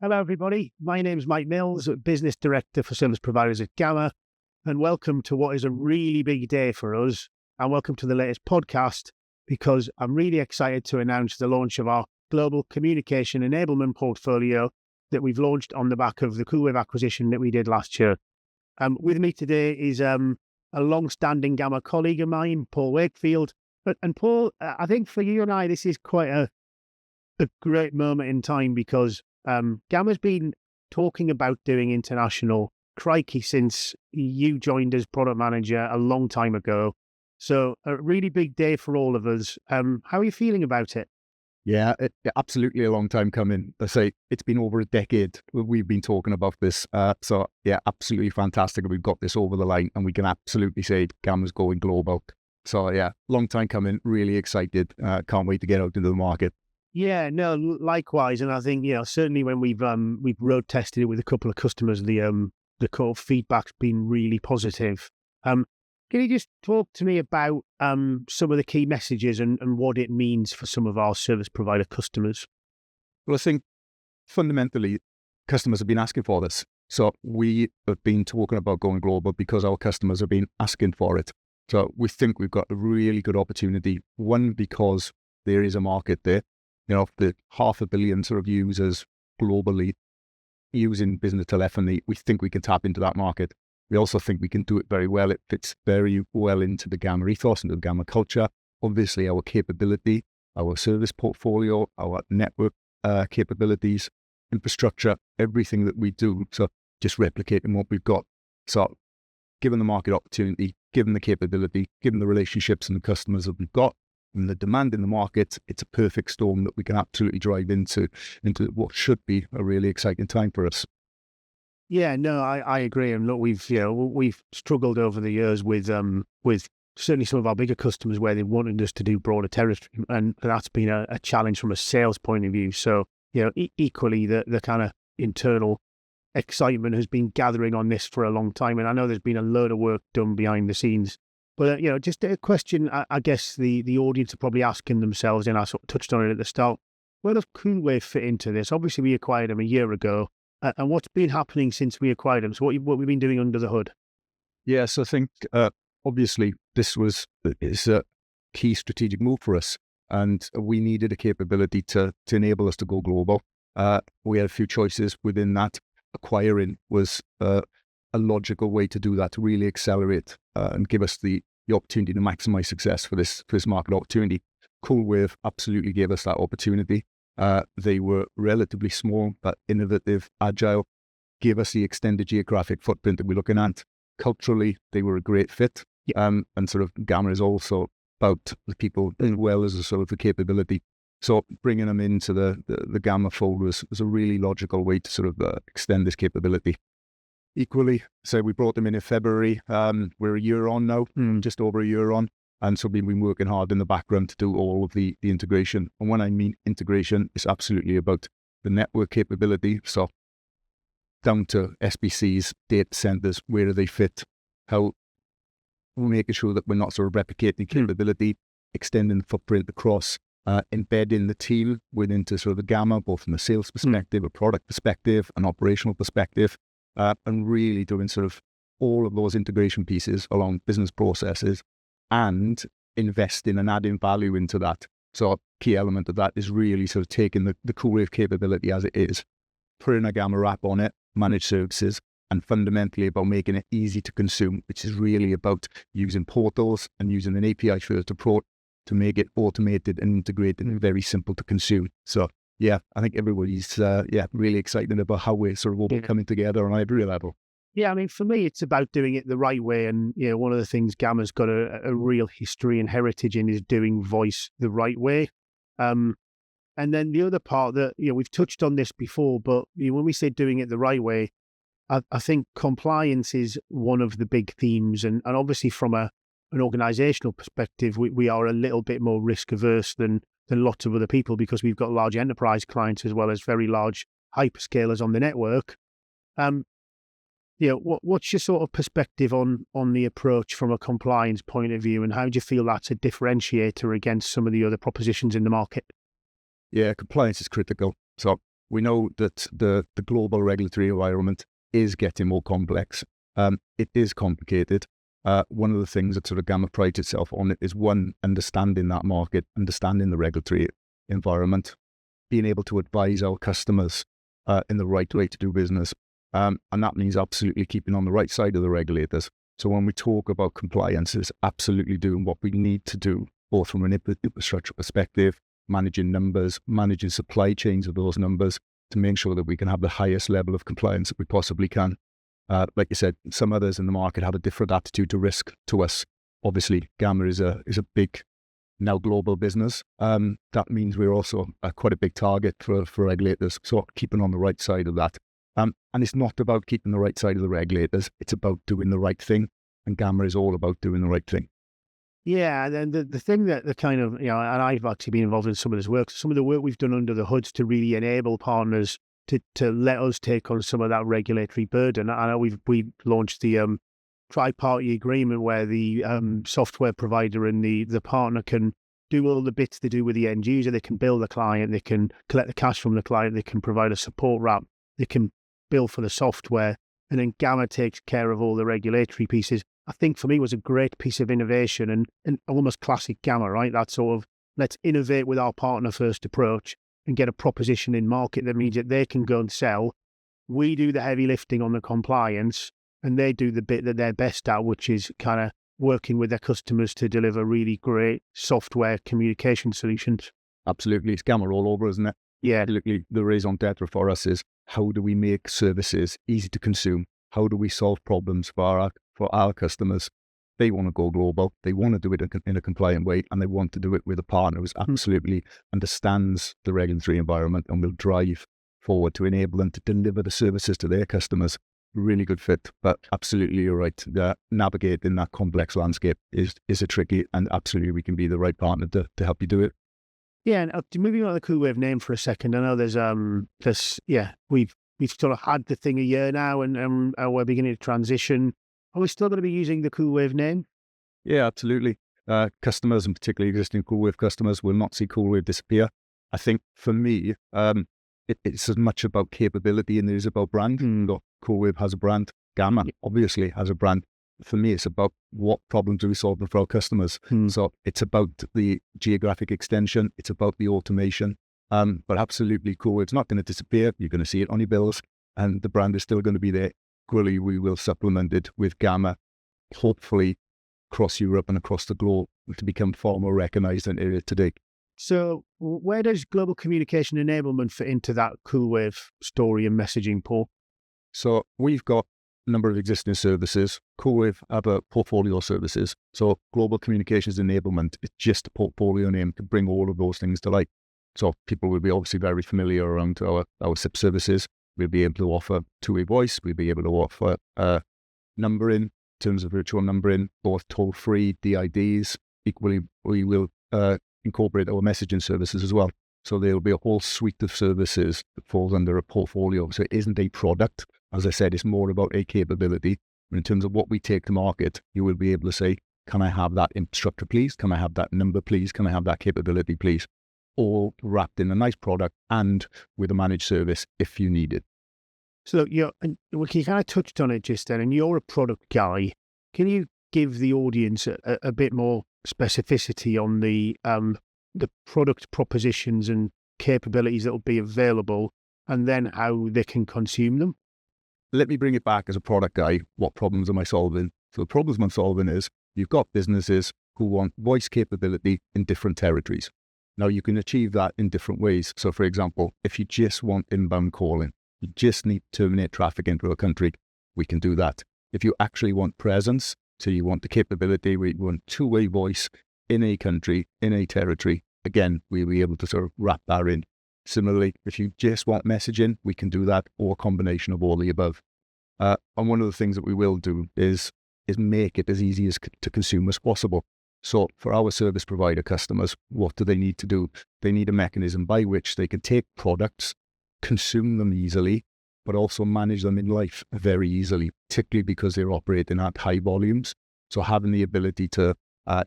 Hello, everybody. My name is Mike Mills, Business Director for Service Providers at Gamma, and welcome to what is a really big day for us, and welcome to the latest podcast, because I'm really excited to announce the launch of our Global Communication Enablement portfolio that we've launched on the back of the Coolwave acquisition that we did last year. With me today is a long-standing Gamma colleague of mine, Paul Wakefield. And Paul, I think for you and I, this is quite a great moment in time because Gamma's been talking about doing international crikey since you joined as product manager a long time ago. So a really big day for all of us. How are you feeling about it? Yeah, absolutely a long time coming. I say it's been over a decade we've been talking about this. So yeah, absolutely fantastic. We've got this over the line and we can absolutely say Gamma's going global. So yeah, long time coming, really excited. Can't wait to get out into the market. Yeah, no, likewise. And I think, certainly when we've road tested it with a couple of customers, the core feedback's been really positive. Can you just talk to me about some of the key messages and what it means for some of our service provider customers? Well, I think fundamentally, customers have been asking for this. So we have been talking about going global because our customers have been asking for it. So we think we've got a really good opportunity. One, because there is a market there. The 500 million sort of users globally using business telephony, we think we can tap into that market. We also think we can do it very well. It fits very well into the Gamma ethos, into the Gamma culture. Obviously, our capability, our service portfolio, our network capabilities, infrastructure, everything that we do. So just replicating what we've got. So given the market opportunity, given the capability, given the relationships and the customers that we've got, and the demand in the market, it's a perfect storm that we can absolutely drive into what should be a really exciting time for us. Yeah, no, I agree. And look, we've struggled over the years with certainly some of our bigger customers where they wanted us to do broader territory, and that's been a challenge from a sales point of view. So, equally the kind of internal excitement has been gathering on this for a long time, and I know there's been a load of work done behind the scenes. But, just a question I guess the audience are probably asking themselves, and I sort of touched on it at the start, where does Coolwave fit into this? Obviously, we acquired them a year ago, and what's been happening since we acquired them? So what we've been doing under the hood? Yeah, so I think, obviously, this is a key strategic move for us, and we needed a capability to enable us to go global. We had a few choices within that. Acquiring was a logical way to do that, to really accelerate and give us the opportunity to maximize success for this market opportunity. Coolwave absolutely gave us that opportunity. They were relatively small, but innovative, agile, gave us the extended geographic footprint that we're looking at. Culturally, they were a great fit. And sort of Gamma is also about the people as well as the sort of the capability. So bringing them into the Gamma fold was a really logical way to sort of extend this capability. Equally, so we brought them in February. We're a year on now, just over a year on. And so we've been working hard in the background to do all of the integration. And when I mean integration, it's absolutely about the network capability. So down to SBCs, data centers, where do they fit? How we're making sure that we're not sort of replicating capability, extending the footprint across, embedding the team within to sort of the Gamma, both from a sales perspective, a product perspective, an operational perspective. And really doing sort of all of those integration pieces along business processes and investing and adding value into that. So a key element of that is really sort of taking the Coolwave capability as it is, putting a Gamma wrap on it, managed services, and fundamentally about making it easy to consume, which is really about using portals and using an API-first approach to make it automated and integrated and very simple to consume. So yeah, I think everybody's really excited about how we're sort of all coming together on every level. Yeah, I mean, for me, it's about doing it the right way. And, one of the things Gamma's got a real history and heritage in is doing voice the right way. And then the other part that, we've touched on this before, but when we say doing it the right way, I think compliance is one of the big themes. And obviously from an organizational perspective, we are a little bit more risk averse than lots of other people because we've got large enterprise clients as well as very large hyperscalers on the network. What's your sort of perspective on the approach from a compliance point of view, and how do you feel that's a differentiator against some of the other propositions in the market? Yeah, compliance is critical. So we know that the global regulatory environment is getting more complex. It is complicated. One of the things that sort of Gamma prides itself on is, one, understanding that market, understanding the regulatory environment, being able to advise our customers in the right way to do business. And that means absolutely keeping on the right side of the regulators. So when we talk about compliance, it's absolutely doing what we need to do, both from an infrastructure perspective, managing numbers, managing supply chains of those numbers, to make sure that we can have the highest level of compliance that we possibly can. Like you said, some others in the market have a different attitude to risk to us. Obviously, Gamma is a big, now global business. That means we're also quite a big target for regulators. So keeping on the right side of that. And it's not about keeping the right side of the regulators. It's about doing the right thing. And Gamma is all about doing the right thing. Yeah, and then the thing that the kind of, and I've actually been involved in some of this work, some of the work we've done under the hoods to really enable partners to let us take on some of that regulatory burden. I know we launched the tri-party agreement where the software provider and the partner can do all the bits they do with the end user. They can bill the client, they can collect the cash from the client, they can provide a support wrap, they can bill for the software, and then Gamma takes care of all the regulatory pieces. I think for me was a great piece of innovation and almost classic Gamma, right? That sort of, let's innovate with our partner first approach and get a proposition in market that means that they can go and sell. We do the heavy lifting on the compliance and they do the bit that they're best at, which is kind of working with their customers to deliver really great software communication solutions. Absolutely. It's Gamma all over, isn't it? Yeah. Absolutely. The raison d'etre for us is, how do we make services easy to consume? How do we solve problems for our customers? They want to go global. They want to do it in a compliant way, and they want to do it with a partner who absolutely understands the regulatory environment and will drive forward to enable them to deliver the services to their customers. Really good fit, but absolutely you're right. Navigating that complex landscape is a tricky, and absolutely we can be the right partner to help you do it. Yeah, and moving on to the Coolwave name for a second. I know we've sort of had the thing a year now, and we're beginning to transition. Are we still going to be using the Coolwave name? Yeah, absolutely. Customers, and particularly existing Coolwave customers, will not see Coolwave disappear. I think for me, it's as much about capability and it is about brand. Look, Coolwave has a brand. Gamma obviously has a brand. For me, it's about what problems are we solving for our customers. So it's about the geographic extension. It's about the automation. But absolutely, Coolwave's not going to disappear. You're going to see it on your bills, and the brand is still going to be there. Equally, we will supplement it with Gamma, hopefully across Europe and across the globe, to become far more recognised than it is today. So where does Global Communication Enablement fit into that Coolwave story and messaging, Paul? So we've got a number of existing services. Coolwave have a portfolio of services. So Global Communications Enablement is just a portfolio name to bring all of those things to light. So people will be obviously very familiar around our SIP services. We'll be able to offer two-way voice. We'll be able to offer numbering, in terms of virtual numbering, both toll-free, DIDs. Equally, we will incorporate our messaging services as well. So there will be a whole suite of services that falls under a portfolio. So it isn't a product. As I said, it's more about a capability. And in terms of what we take to market, you will be able to say, can I have that infrastructure, please? Can I have that number, please? Can I have that capability, please? All wrapped in a nice product and with a managed service if you need it. So you kind of touched on it just then, and you're a product guy. Can you give the audience a bit more specificity on the product propositions and capabilities that will be available, and then how they can consume them? Let me bring it back as a product guy. What problems am I solving? So the problems I'm solving is, you've got businesses who want voice capability in different territories. Now, you can achieve that in different ways. So, for example, if you just want inbound calling, you just need to terminate traffic into a country, we can do that. If you actually want presence, so you want the capability where you want two-way voice in a country, in a territory, again, we'll be able to sort of wrap that in. Similarly, if you just want messaging, we can do that, or a combination of all the above. And one of the things that we will do is make it as easy to consume as possible. So for our service provider customers, what do they need to do? They need a mechanism by which they can take products, consume them easily, but also manage them in life very easily, particularly because they're operating at high volumes. So having the ability to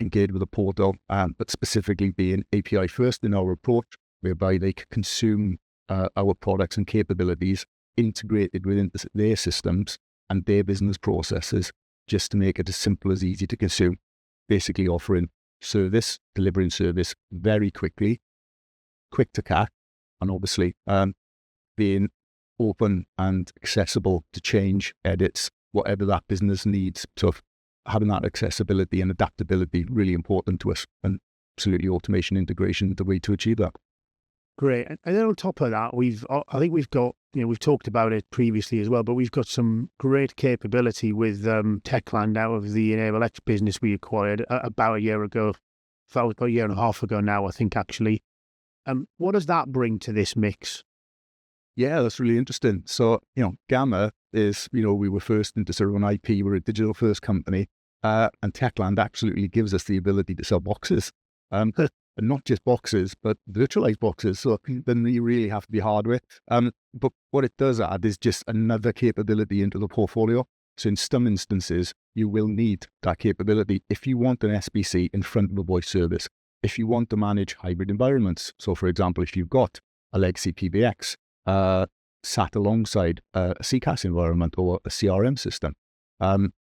engage with a portal, but specifically being API first in our approach, whereby they can consume our products and capabilities integrated within their systems and their business processes, just to make it as simple as easy to consume. Basically offering service, delivering service very quickly, quick to CAC, and obviously being open and accessible to change, edits, whatever that business needs. So having that accessibility and adaptability really important to us, and absolutely automation integration the way to achieve that. Great. And then on top of that, I think we've got, we've talked about it previously as well, but we've got some great capability with Techland out of the EnableX business we acquired about a year ago. About a year and a half ago now, I think, actually. What does that bring to this mix? Yeah, that's really interesting. So, Gamma is, we were first into sort of an IP, we're a digital first company, and Techland absolutely gives us the ability to sell boxes. And not just boxes, but virtualized boxes. So then you really have to be hardware. But what it does add is just another capability into the portfolio. So in some instances, you will need that capability if you want an SBC in front of a voice service, if you want to manage hybrid environments. So for example, if you've got a legacy PBX sat alongside a CCaaS environment or a CRM system.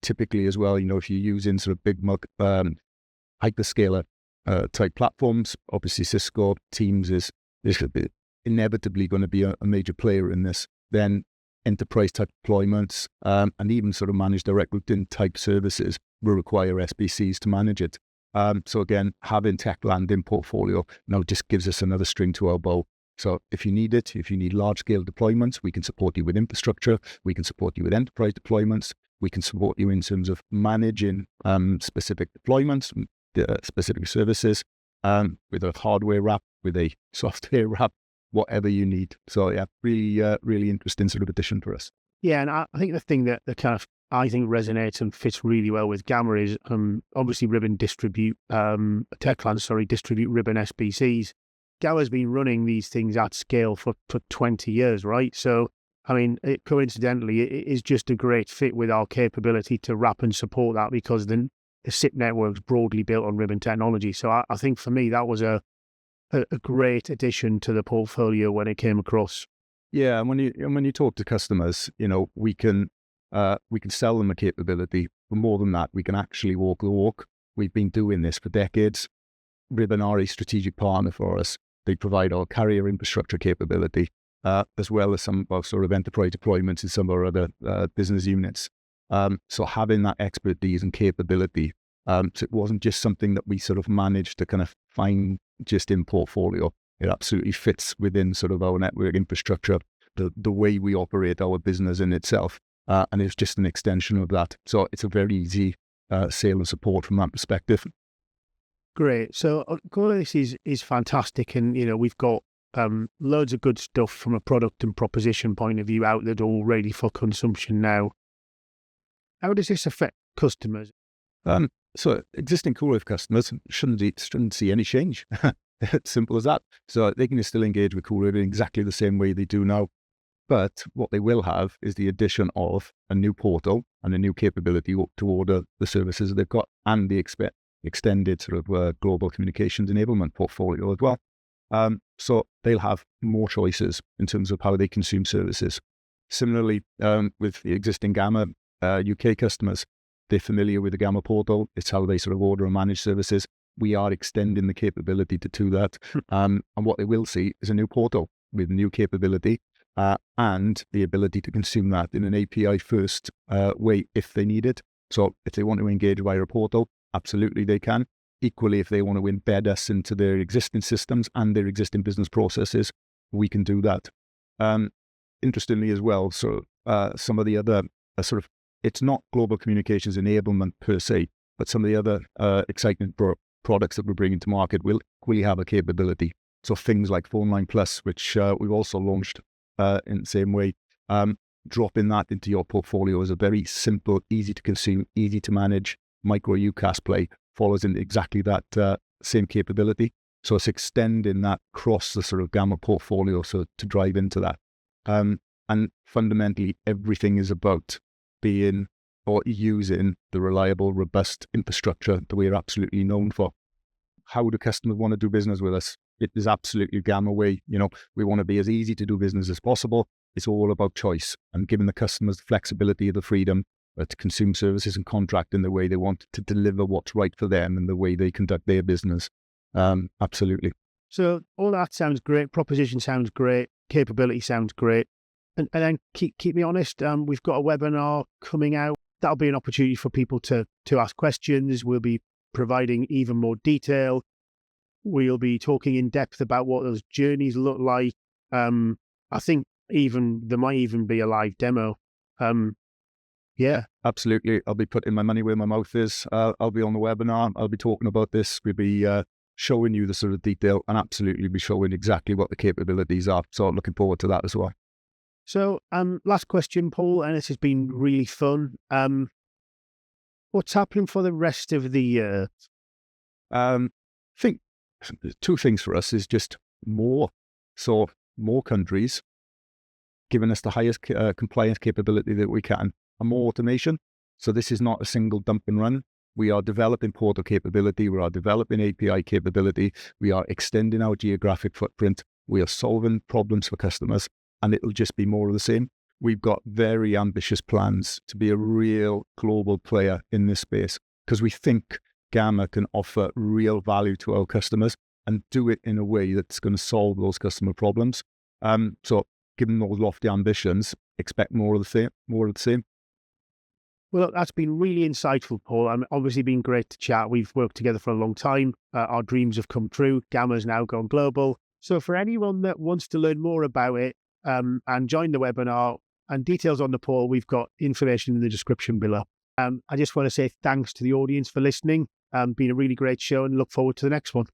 Typically as well, if you're using sort of big hyperscaler type platforms, obviously Cisco, Teams is inevitably going to be a major player in this. Then enterprise type deployments and even sort of managed direct routing type services will require SBCs to manage it. So again, having Techland in portfolio now just gives us another string to our bow. So if you need it, if you need large scale deployments, we can support you with infrastructure, we can support you with enterprise deployments, we can support you in terms of managing specific deployments, specific services, with a hardware wrap, with a software wrap, whatever you need. So yeah, really interesting sort of addition for us. Yeah, and I think the thing that kind of I think resonates and fits really well with Gamma is obviously Techland distribute Ribbon SBCs. Gamma's been running these things at scale for 20 years, right? So, I mean, coincidentally, it is just a great fit with our capability to wrap and support that, because the SIP network's broadly built on Ribbon technology. So I think for me, that was a great addition to the portfolio when it came across. Yeah, and when you talk to customers, we can sell them a capability. But more than that, we can actually walk the walk. We've been doing this for decades. Ribbon are a strategic partner for us. They provide our carrier infrastructure capability, as well as some of our sort of enterprise deployments in some of our other business units. So having that expertise and capability, so it wasn't just something that we sort of managed to kind of find just in portfolio. It absolutely fits within sort of our network infrastructure, the way we operate our business in itself. And it's just an extension of that. So it's a very easy sale and support from that perspective. Great. So all of this is fantastic. And, we've got loads of good stuff from a product and proposition point of view out there already for consumption now. How does this affect customers? So existing Coolwave customers shouldn't see any change. It's simple as that. So they can still engage with Coolwave in exactly the same way they do now. But what they will have is the addition of a new portal and a new capability to order the services they've got, and the extended sort of Global Communications Enablement portfolio as well. So they'll have more choices in terms of how they consume services. Similarly, with the existing Gamma UK customers, they're familiar with the Gamma portal. It's how they sort of order and manage services. We are extending the capability to do that. And what they will see is a new portal with new capability and the ability to consume that in an API first way if they need it. So if they want to engage via a portal, absolutely they can. Equally, if they want to embed us into their existing systems and their existing business processes, we can do that. Interestingly as well, so some of the other sort of, it's not Global Communications Enablement per se, but some of the other exciting products that we're bringing to market will have a capability. So things like Phone Line Plus, which we've also launched in the same way, dropping that into your portfolio is a very simple, easy to consume, easy to manage micro UCaaS play, follows in exactly that same capability. So it's extending that across the sort of Gamma portfolio, so to drive into that. And fundamentally, everything is about being or using the reliable, robust infrastructure that we are absolutely known for. how do customers want to do business with us? It is absolutely Gamma way. We want to be as easy to do business as possible. It's all about choice and giving the customers the flexibility of the freedom to consume services and contract in the way they want to deliver what's right for them and the way they conduct their business. Absolutely. So all that sounds great. Proposition sounds great. Capability sounds great. And then keep me honest. We've got a webinar coming out. That'll be an opportunity for people to ask questions. We'll be providing even more detail. We'll be talking in depth about what those journeys look like. I think there might even be a live demo. Yeah, absolutely. I'll be putting my money where my mouth is. I'll be on the webinar. I'll be talking about this. We'll be showing you the sort of detail and absolutely be showing exactly what the capabilities are. So I'm looking forward to that as well. So last question, Paul, and this has been really fun. What's happening for the rest of the year? I think two things for us is just more. So more countries giving us the highest compliance capability that we can, and more automation. So this is not a single dump and run. We are developing portal capability. We are developing API capability. We are extending our geographic footprint. We are solving problems for customers, and it'll just be more of the same. We've got very ambitious plans to be a real global player in this space because we think Gamma can offer real value to our customers and do it in a way that's going to solve those customer problems. So given those lofty ambitions, expect more of the same. Well, look, that's been really insightful, Paul. Obviously been great to chat. We've worked together for a long time. Our dreams have come true. Gamma's now gone global. So for anyone that wants to learn more about it and join the webinar and details on the Paul, we've got information in the description below. I just want to say thanks to the audience for listening. Been a really great show and look forward to the next one.